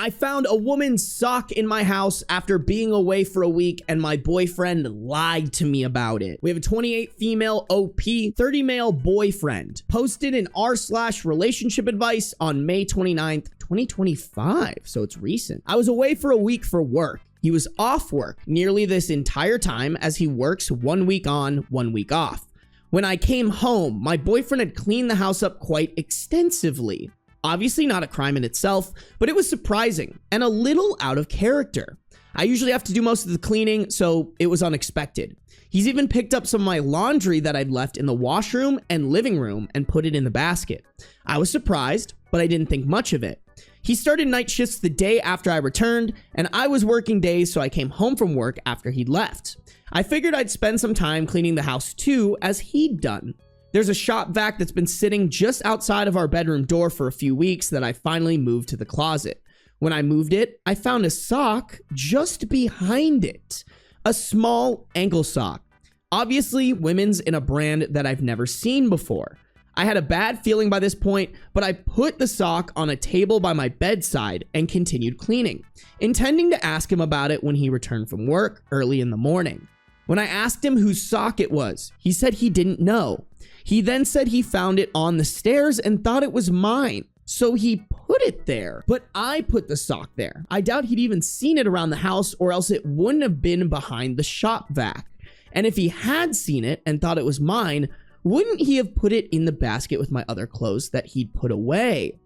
I found a woman's sock in my house after being away for a week, and my boyfriend lied to me about it. We have a 28 female OP, 30 male boyfriend. Posted an r/relationship advice on May 29th, 2025. So it's recent. I was away for a week for work. He was off work nearly this entire time as he works 1 week on, 1 week off. When I came home, my boyfriend had cleaned the house up quite extensively. Obviously not a crime in itself, but it was surprising and a little out of character. I usually have to do most of the cleaning, so it was unexpected. He's even picked up some of my laundry that I'd left in the washroom and living room and put it in the basket. I was surprised, but I didn't think much of it. He started night shifts the day after I returned, and I was working days, so I came home from work after he'd left. I figured I'd spend some time cleaning the house too, as he'd done. There's a shop vac that's been sitting just outside of our bedroom door for a few weeks that I finally moved to the closet. When I moved it, I found a sock just behind it. A small ankle sock. Obviously, women's in a brand that I've never seen before. I had a bad feeling by this point, but I put the sock on a table by my bedside and continued cleaning, intending to ask him about it when he returned from work early in the morning. When I asked him whose sock it was, he said he didn't know. He then said he found it on the stairs and thought it was mine, so he put it there. But I put the sock there. I doubt he'd even seen it around the house, or else it wouldn't have been behind the shop vac. And if he had seen it and thought it was mine, wouldn't he have put it in the basket with my other clothes that he'd put away?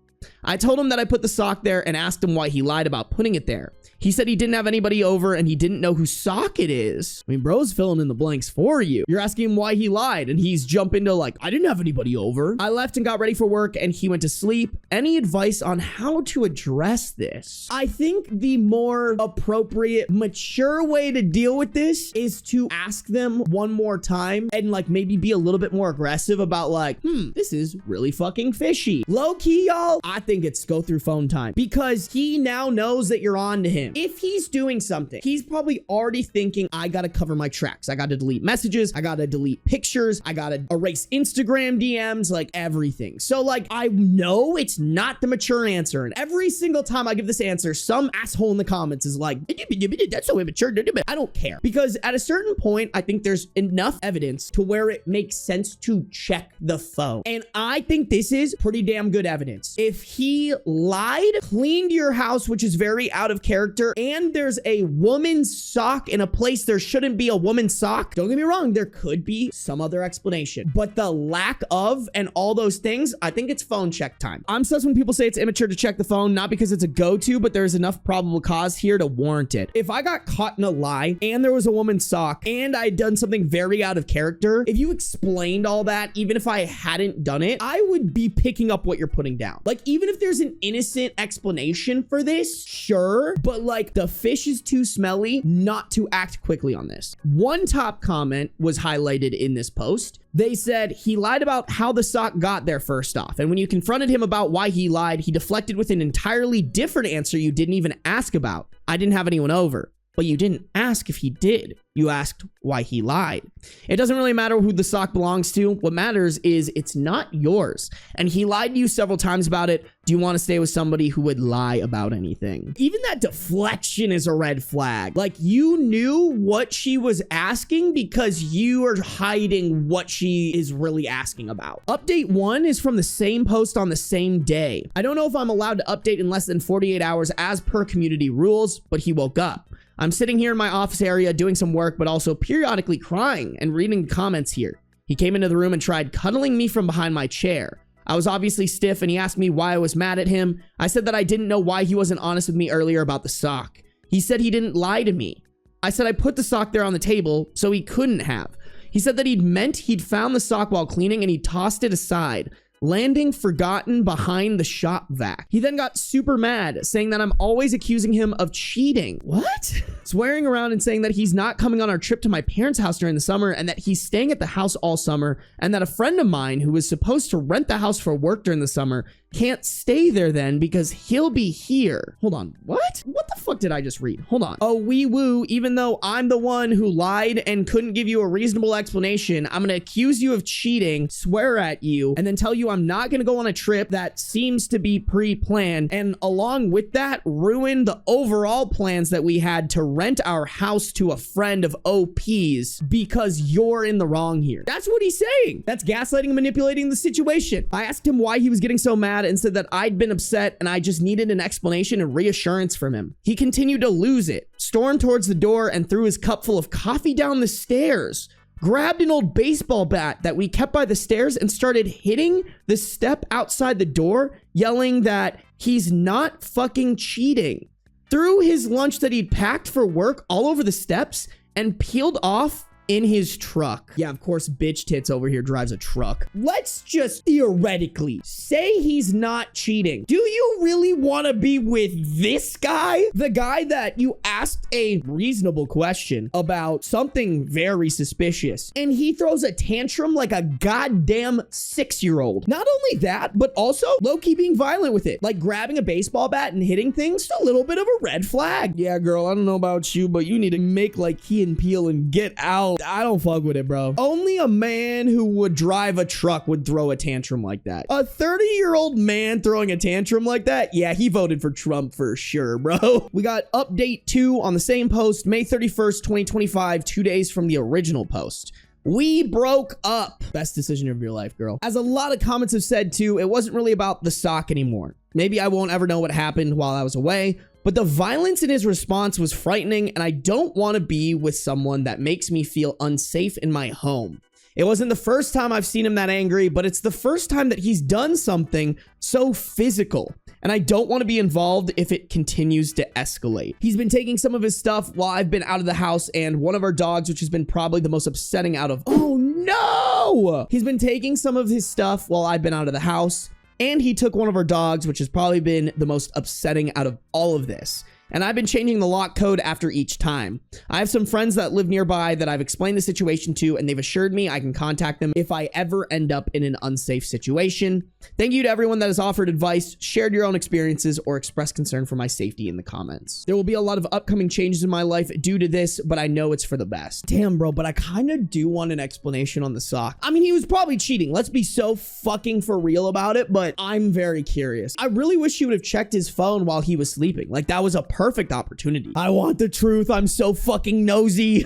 I told him that I put the sock there and asked him why he lied about putting it there. He said he didn't have anybody over and he didn't know whose sock it is. I mean, bro's filling in the blanks for you. You're asking him why he lied and he's jumping to like, I didn't have anybody over. I left and got ready for work and he went to sleep. Any advice on how to address this? I think the more appropriate, mature way to deal with this is to ask them one more time and like maybe be a little bit more aggressive about like, this is really fucking fishy. Low key, y'all, I think it's go through phone time because he now knows that you're on to him. If he's doing something, he's probably already thinking, I gotta cover my tracks. I gotta delete messages. I gotta delete pictures. I gotta erase Instagram DMs, like everything. So like, I know it's not the mature answer. And every single time I give this answer, some asshole in the comments is like, that's so immature. I don't care. Because at a certain point, I think there's enough evidence to where it makes sense to check the phone. And I think this is pretty damn good evidence. If he lied, cleaned your house, which is very out of character, and there's a woman's sock in a place there shouldn't be a woman's sock, don't get me wrong, there could be some other explanation. But the lack of and all those things, I think it's phone check time. I'm sus when people say it's immature to check the phone, not because it's a go-to, but there's enough probable cause here to warrant it. If I got caught in a lie and there was a woman's sock and I'd done something very out of character, if you explained all that, even if I hadn't done it, I would be picking up what you're putting down. Like, even if there's an innocent explanation for this, sure, but like the fish is too smelly not to act quickly on this. One top comment was highlighted in this post. They said he lied about how the sock got there first off. And when you confronted him about why he lied, he deflected with an entirely different answer you didn't even ask about. I didn't have anyone over. But you didn't ask if he did. You asked why he lied. It doesn't really matter who the sock belongs to. What matters is it's not yours. And he lied to you several times about it. Do you want to stay with somebody who would lie about anything? Even that deflection is a red flag. Like, you knew what she was asking because you are hiding what she is really asking about. Update 1 is from the same post on the same day. I don't know if I'm allowed to update in less than 48 hours as per community rules, but he woke up. I'm sitting here in my office area doing some work, but also periodically crying and reading the comments here. He came into the room and tried cuddling me from behind my chair. I was obviously stiff and he asked me why I was mad at him. I said that I didn't know why he wasn't honest with me earlier about the sock. He said he didn't lie to me. I said I put the sock there on the table, so he couldn't have. He said that he'd found the sock while cleaning and he tossed it aside, landing forgotten behind the shop vac. He then got super mad, saying that I'm always accusing him of cheating. What? Swearing around and saying that he's not coming on our trip to my parents' house during the summer and that he's staying at the house all summer, and that a friend of mine who was supposed to rent the house for work during the summer can't stay there then because he'll be here. Hold on. What? What the fuck did I just read? Hold on. Oh, wee woo. Even though I'm the one who lied and couldn't give you a reasonable explanation, I'm gonna accuse you of cheating, swear at you, and then tell you I'm not gonna go on a trip that seems to be pre-planned, and along with that, ruin the overall plans that we had to rent our house to a friend of OP's because you're in the wrong here. That's what he's saying. That's gaslighting and manipulating the situation. I asked him why he was getting so mad and said that I'd been upset and I just needed an explanation and reassurance from him. He continued to lose it, stormed towards the door and threw his cup full of coffee down the stairs, grabbed an old baseball bat that we kept by the stairs and started hitting the step outside the door, yelling that he's not fucking cheating. Threw his lunch that he'd packed for work all over the steps and peeled off in his truck. Yeah, of course, bitch tits over here drives a truck. Let's just theoretically say he's not cheating. Do you really want to be with this guy? The guy that you asked a reasonable question about something very suspicious, and he throws a tantrum like a goddamn 6-year-old. Not only that, but also low-key being violent with it, like grabbing a baseball bat and hitting things. A little bit of a red flag. Yeah, girl, I don't know about you, but you need to make like Key and Peele and get out. I don't fuck with it, bro. Only a man who would drive a truck would throw a tantrum like that. A 30-year-old man throwing a tantrum like that? Yeah, he voted for Trump for sure, bro. We got update 2 on the same post, May 31st, 2025, 2 days from the original post. We broke up. Best decision of your life, girl. As a lot of comments have said too, it wasn't really about the sock anymore. Maybe I won't ever know what happened while I was away, but the violence in his response was frightening, and I don't want to be with someone that makes me feel unsafe in my home. It wasn't the first time I've seen him that angry, but it's the first time that he's done something so physical, and I don't want to be involved if it continues to escalate. He's been taking some of his stuff while I've been out of the house, and one of our dogs, which has been probably the most upsetting out of— oh no! He's been taking some of his stuff while I've been out of the house, and he took one of our dogs, which has probably been the most upsetting out of all of this. And I've been changing the lock code after each time. I have some friends that live nearby that I've explained the situation to, and they've assured me I can contact them if I ever end up in an unsafe situation. Thank you to everyone that has offered advice, shared your own experiences, or expressed concern for my safety in the comments. There will be a lot of upcoming changes in my life due to this, but I know it's for the best. Damn, bro, but I kind of do want an explanation on the sock. I mean, he was probably cheating. Let's be so fucking for real about it, but I'm very curious. I really wish he would have checked his phone while he was sleeping. Like, that was a perfect opportunity. I want the truth. I'm so fucking nosy.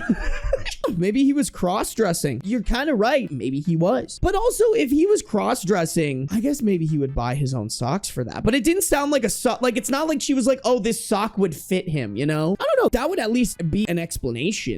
Maybe he was cross-dressing. You're kind of right. Maybe he was. But also, if he was cross-dressing, I guess maybe he would buy his own socks for that. But it didn't sound like a sock. Like, it's not like she was like, oh, this sock would fit him, you know? I don't know. That would at least be an explanation.